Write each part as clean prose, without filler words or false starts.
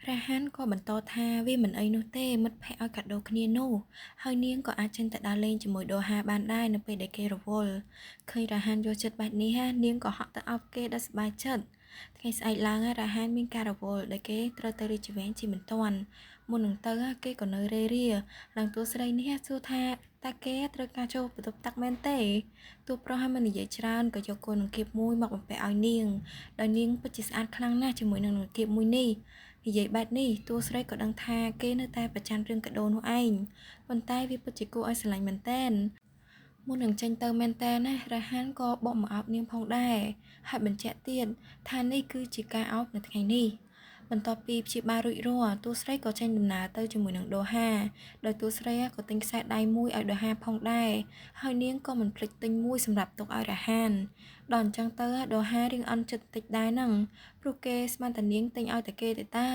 រ៉ាហានក៏បន្តថាវាមិនអីនោះទេមិត្តភក្តិឲ្យកាដូគ្នានោះហើយនាងក៏អាចចេញទៅដើរលេងជាមួយដូហាបានដែរនៅពេលដែលគេរវល់ឃើញរ៉ាហានយកចិត្តបែបនេះនាងក៏ហក់ទៅអោបគេដោយសប្បាយចិត្តថ្ងៃស្អែកឡើងរ៉ាហានមានការរវល់ដែលគេត្រូវទៅរាជវាំងជាមិនទាន់មុននឹងទៅគេក៏នៅរេរាឡើងតួស្រីនេះសួរថាតើគេត្រូវការចូលបន្ទប់ទឹកមែនទេតួប្រុសមិននិយាយច្រើនក៏យកគោនឹងគៀបមួយមកបំពាក់ឲ្យនាងដោយនាងពិតជាស្អាតខ្លាំងណាស់ជាមួយនឹងគៀបមួយនេះនិយាយបែបនេះតួស្រីក៏ដឹងថាគេនៅតែប្រច័ណ្ឌរឿងកាដូនោះឯងប៉ុន្តែវាពិតជាគួរឲ្យស្រឡាញ់មែនទែនមុននឹងចេញទៅមែនតើណារ៉ាហានក៏បកមកអោបនាងផងដែរហើយបញ្ជាក់ទៀតថានេះគឺជាការអោបនៅថ្ងៃនេះបន្ទាប់ពីព្យាបាលរួចរាល់តួស្រីក៏ចេញដំណើរទៅជាមួយនឹងដូហាដោយតួស្រីក៏ទិញខ្សែដៃមួយឲ្យដូហាផងដែរហើយនាងក៏មិនភ្លេចទិញមួយសម្រាប់ទុកឲ្យរ៉ាហានដល់អញ្ចឹងទៅដូហារៀងអន់ចិត្តតិចដែរហ្នឹងព្រោះគេស្មានតែនាងទិញឲ្យតែគេទៅតើ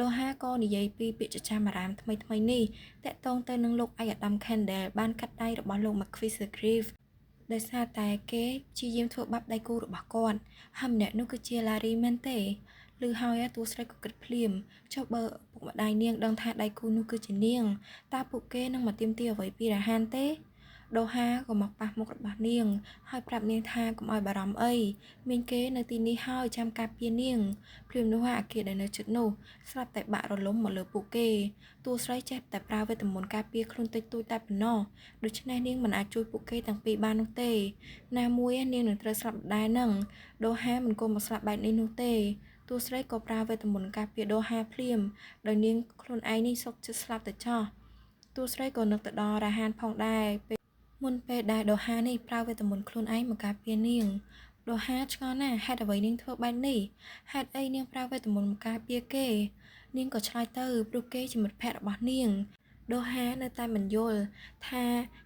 ដូហាក៏និយាយពីពាក្យចចាមអារាមថ្មីនេះតាក់ទងទៅនឹងលោកអាយដាម Kendall បានកាត់ដៃរបស់លោក McQueen Grief ដោយសារតែគេព្យាយាមធ្វើបាបដៃគូរបស់គាត់ហើយម្នាក់នោះគឺជា Larry មែនទេឬហើយតួស្រីក៏គិតភ្លាមចុះបើពុកម្ដាយនាងដឹងថាដៃគូនោះគឺជានាងតើពួកគេនឹងមកទាមទារអ្វីពីរ៉ាហានទេដូហាក៏មកប៉ះមុខរបស់នាងហើយប្រាប់នាងថាកុំឲ្យបារម្ភអីមានគេនៅទីនេះហើយចាំការពារនាងព្រាមនោះអាគារដែលនៅជិតនោះស្រាប់តែបាក់រលំមកលើពួកគេតួស្រីចេះតែប្រើវេទមន្តការពារខ្លួនតិចតួចតែប៉ុណ្ណោះដូច្នេះនាងមិនអាចជួយពួកគេទាំងពីរបាននោះទេណាមួយនាងនឹងត្រូវស្លាប់ដែរនឹងដូហាមិនគួរមកស្លាប់បែបនេះនោះទេតួស្រីក៏ប្រើវេទមន្តការពារដូហាភ្លាមដោយនាងខ្លួនឯងនេះសុកចិត្តស្លាប់ទៅចោះតួស្រីក៏នឹកទៅដល់រ៉ាហានផងដែរមុនពេលដែលដូហានេះប្រើវេទមន្តខ្លួនឯងមកការពារនាងដូហាឆ្ងល់ណាស់ហេតុអ្វីនាងធ្វើបែបនេះហេតុអីនាងប្រើវេទមន្តមកការពារគេនាងក៏ឆ្លើយទៅព្រោះគេជាមិត្តភក្តិរបស់នាងដូហានៅតែមិនយល់ថា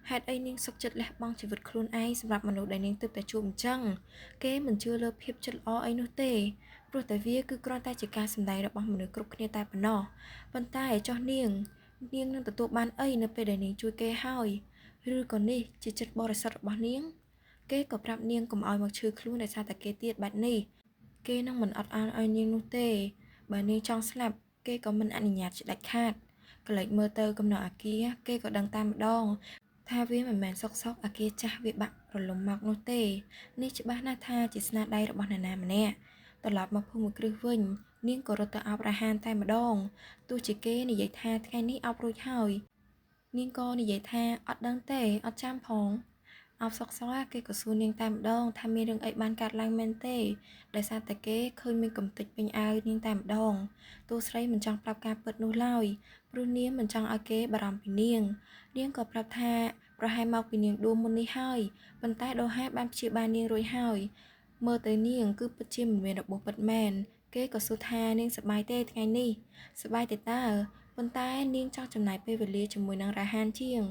ហេតុអីនាងសុខចិត្តលះបង់ជីវិតខ្លួនឯងសម្រាប់មនុស្សដែលនាងទើបតែជួបអញ្ចឹងគេមិនជឿលើភាពចិត្តល្អអីនោះទេព្រោះតែវាគឺគ្រាន់តែជាការសម្ដែងរបស់មនុស្សគ្រប់គ្នាតែប៉ុណ្ណោះប៉ុន្តែចុះនាងនឹងទទួលបានអីនៅពេលដែលនាងជួយគេហើយឬក៏នេះជាចិត្តបរិសុទ្ធរបស់នាងគេក៏ប្រាប់នាងកុំឲ្យមកឈឺខ្លួនដោយសារតែគេទៀតបែបនេះគេនឹងមិនអត់ឱនឲ្យនាងនោះទេបើនាងចង់ស្លាប់គេក៏មិនអនុញ្ញាតជាដាច់ខាតកលែកមើលទៅកំណត់អាគារគេក៏ដឹងតាមម្ដងថាវាមិនមែនសុកអាគារចាស់វាបាក់រលំមកនោះទេនេះច្បាស់ណាស់ថាជាស្នាដៃរបស់នរណាម្នាក់ត្រឡប់មកភូមិគ្រឹះវិញនាងក៏រត់ទៅអោបរ៉ាហានតែម្ដងទោះជាគេនិយាយថាថ្ងៃនេះអោបរួចហើយនាងក៏និយាយថាអត់ដឹងទេអត់ចាំផងអោបសុកគេក៏សួរនាងតែម្ដងថាមានរឿងអីបានកើតឡើងមែនទេដោយសារតែគេឃើញមានកំទេចពេញអាវនាងតែម្ដងតួស្រីមិនចង់ប្រាប់ការពិតនោះឡើយព្រោះនាងមិនចង់ឲ្យគេបារម្ភពីនាងក៏ប្រាប់ថាប្រហែលមកពីនាងដួលមុននេះហើយប៉ុន្តែដូហាបានព្យាបាលនាងរួចហើយមើលទៅនាងគឺពិតជាមិនមានរបួសពិតមែនគេក៏សួរថានាងសប្បាយទេថ្ងៃនេះសប្បាយទេតើប៉ុន្តែនាងចង់ចំណាយពេលវេលាជាមួយនឹងរ៉ាហានជាង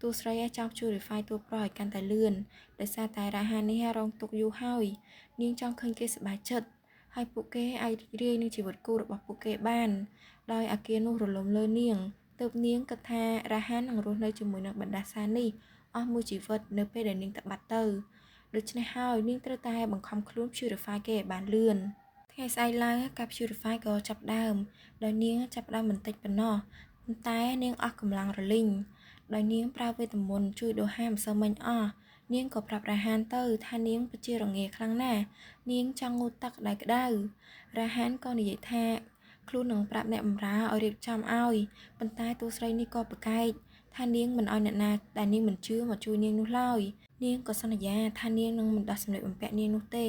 តួស្រីចង់ជួយ refine តួប្រុសឲ្យកាន់តែលឿនដោយសារតែរ៉ាហាននេះរងទុក្ខយូរហើយនាងចង់ឃើញគេសប្បាយចិត្តហើយពួកគេអាចរីករាយនឹងជីវិតគូរបស់ពួកគេបានដោយអាគារនោះរលំលើនាងទើបនាងគិតថារ៉ាហាននឹងរស់នៅជាមួយនឹងបណ្ដាសានេះអស់មួយជីវិតនៅពេលដែលនាងទៅបាត់ទៅដូច្នេះហើយនាងត្រូវតែបង្ខំខ្លួន purify គេឲ្យបានលឿនថ្ងៃស្អែកឡើងការ purify ក៏ចាប់ដើមដោយនាងចាប់ដើមបន្តិចប៉ុណ្ណោះប៉ុន្តែនាងអស់កម្លាំងរលីងដោយនាងប្រើវេទមន្តជួយដូហាមិនសូវមិញអស់នាងក៏ប្រាប់រ៉ាហានទៅថានាងពិតជារងាខ្លាំងណាស់នាងចង់ងូតទឹកក្តៅរ៉ាហានក៏និយាយថាខ្លួននឹងប្រាប់អ្នកបម្រើឲ្យរៀបចំឲ្យប៉ុន្តែតួស្រីនេះក៏ប្រកែកថានាងមិនឲ្យអ្នកណាដែលនាងមិនជឿមកជួយនាងនោះឡើយនាងក៏សន្យាថានាងនឹងមិនដោះសម្លៀកបំពាក់នាងនោះទេ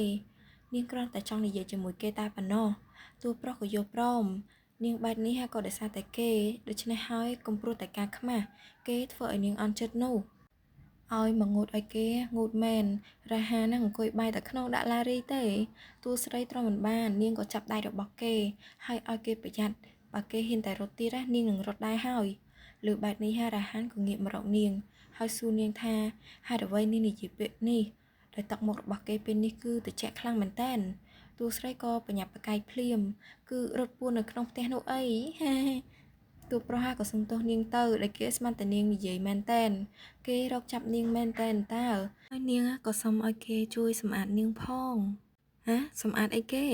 នាងគ្រាន់តែចង់និយាយជាមួយគេតែប៉ុណ្ណោះតួប្រុសក៏យល់ព្រមនាងបែបនេះក៏ដោយសារតែគេដូច្នេះហើយកុំព្រួយតែការខ្មាស់គេធ្វើឲ្យនាងអន់ចិត្តនោះឲ្យមកងូតឲ្យគេងូតមែនរ៉ាហាននឹងអង្គុយបាយតែក្នុងដាក់ឡារីទេតួស្រីទ្រាំមិនបាននាងក៏ចាប់ដៃរបស់គេហើយឲ្យគេប្រយ័ត្នបើគេហ៊ានតែរត់ទៀតនាងនឹងរត់ដែរហើយលើបែបនេះរ៉ាហានក៏ងាកមករកនាងហើយសួរនាងថាហេតុអ្វីនាងនិយាយពាក្យនេះដោយទឹកមុខរបស់គេពេលនេះគឺត្រជាក់ខ្លាំងមែនតើតួស្រីក៏បញ្ញាប់ប្រកែកភ្លាមគឺរត់ពួននៅក្នុងផ្ទះនោះអីតួប្រុសក៏សុំទោសនាងទៅដែលគេស្មានតែនាងនិយាយមែនតែនគេរកចាប់នាងមែនតែនតើហើយនាងក៏សុំឲ្យគេជួយសម្អាតនាងផងសម្អាតអីគេ